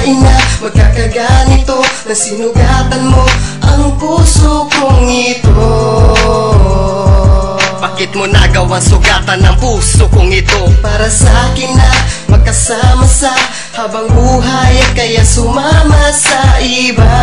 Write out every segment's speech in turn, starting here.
akalain na magkakaganito na sinugatan mo ang puso kong ito. Bakit mo nagawang sugatan ng puso kong ito? Para sa akin na magkasama sa habang buhay at kaya sumama sa iba.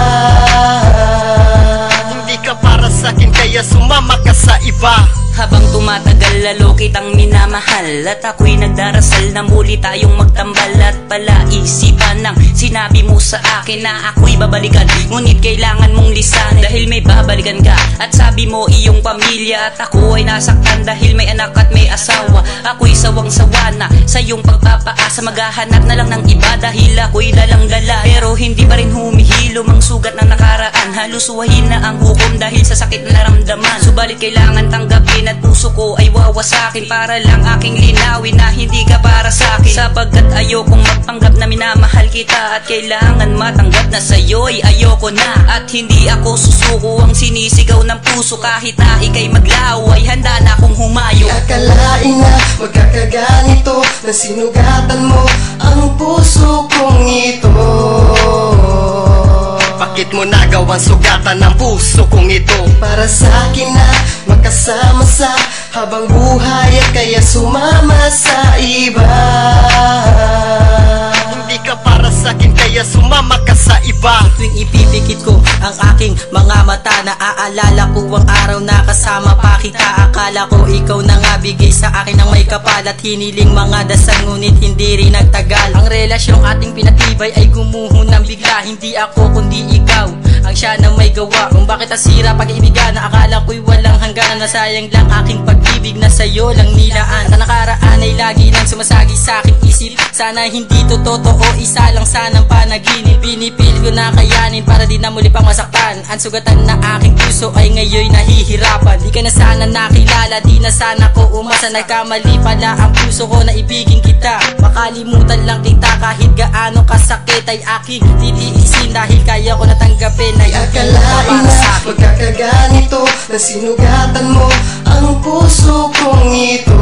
Hindi ka para sa akin kaya sumama ka sa iba. Habang tumatagal lalo kitang minamahal, at ako'y nagdarasal na muli tayong magtambal. At palaisipan ng sinabi mo sa akin na ako'y babalikan, ngunit kailangan mong lisan dahil may babalikan ka. At sabi mo iyong pamilya, at ako ay nasaktan dahil may anak at may asawa. Ako'y sawang-sawa na sa iyong pagpapaasa, maghahanap na lang ng iba dahil ako'y dalang-dala. Pero hindi pa rin humihilom ang sugat ng nakaraan, halos suwahin na ang hukom dahil sa sakit na naramdaman. Subalit kailangan tanggapin at puso ko ay wawasakin para lang aking linawin na hindi ka para sa akin. Sapagkat ayokong magpanggap na minamahal kita, at kailangan matanggap na sa'yo'y ayoko na. At hindi ako susuko ang sinisigaw ng puso, kahit na ika'y maglaho ay handa na akong humayo. Akalain na magkakaganito na sinugatan mo ang puso kong ito. Bakit mo nagawang sugatan ng puso kong ito? Para sa akin na magkasama sa habang buhay at kaya sumama sa iba. Hindi ka para sa akin kaya sumama ka sa iba. Tuwing ipipikit ko ang aking mga mata, naaalala ko ang araw na kasama pa kita. Akala ko ikaw na nga bigay sa akin ng may kapal, at hiniling mga dasal ngunit hindi rin nagtagal. Ang relasyong ating pinatibay ay gumuho ng bigla. Hindi ako kundi ikaw ang siya na may gawa kung bakit nasira pag-ibigan na akala ko'y walang hangganan. Nasayang lang aking pag-ibig na sa'yo lang nilaan. Sa nakaraan ay lagi nang sumasagi sa aking isip, sana hindi to totoo, isa lang sanang panaginip. Pinipilit ko na kayanin para di na muli pang masaktan. Ang sugatan na aking puso ay ngayon nahihirapan. Di ka na sana nakilala, di na sana ko umasa. Nagkamali pala ang puso ko na ibigin kita. Makalimutan lang kita kahit gaano kasakit ay aking titiisin dahil kaya ko natanggapin na di akalain na magkakaganito na sinugatan mo ang puso kong ito.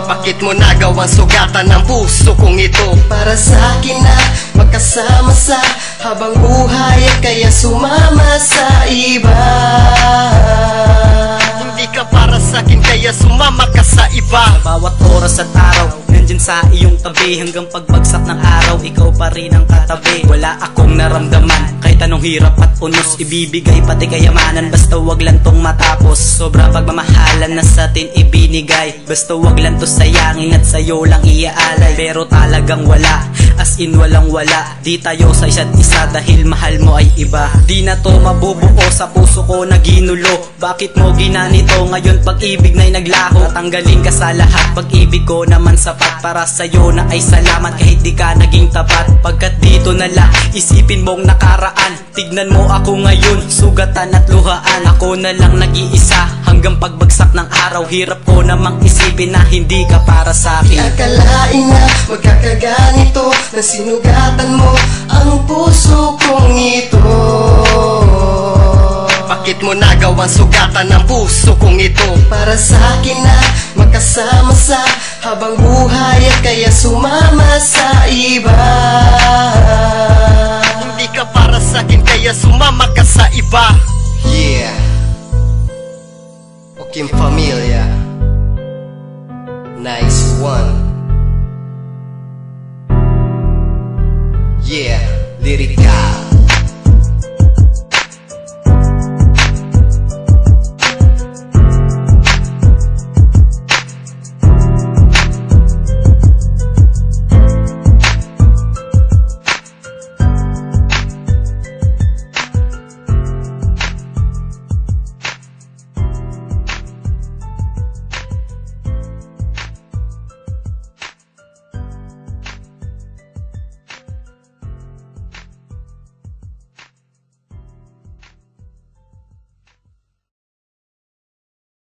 Bakit mo nagawang sugatan ng puso kong ito? Para sa akin na magkasama sa habang buhay at kaya sumama sa iba. Hindi ka para sa akin kaya sumama ka sa iba. Bawat oras at araw nandyan sa iyong tabi, hanggang pagbagsak ng araw ikaw pa rin ang katabi. Wala akong naramdaman kahit anong hirap at unos, ibibigay pati kayamanan basta wag lang tong matapos. Sobrang pagmamahalan na sa atin ibinigay, basta wag lang to sayangin at sa'yo lang iaalay. Pero talagang wala, as in walang wala, di tayo sa isa't isa dahil mahal mo ay iba. Di na to mabubuo sa puso ko na ginulo. Bakit mo ginanito ngayon pag-ibig na'y naglaho? Tatanggalin ka sa lahat, pag-ibig ko naman sapat para sa'yo na ay salamat kahit di ka naging tapat. Pagkat dito na lang isipin mong nakaraan, tignan mo ako ngayon, sugatan at luhaan. Ako na lang nag-iisa hanggang pagbagsak ng araw, hirap ko namang isipin na hindi ka para sa akin. Di akalain na magkakaganito na sinugatan mo ang puso kong ito. Bakit mo nagawang sugatan ng puso kong ito? Para sa akin na magkasama sa habang buhay at kaya sumama sa iba. Hindi ka para sa akin kaya sumama ka sa iba. Yeah, Okim Familia.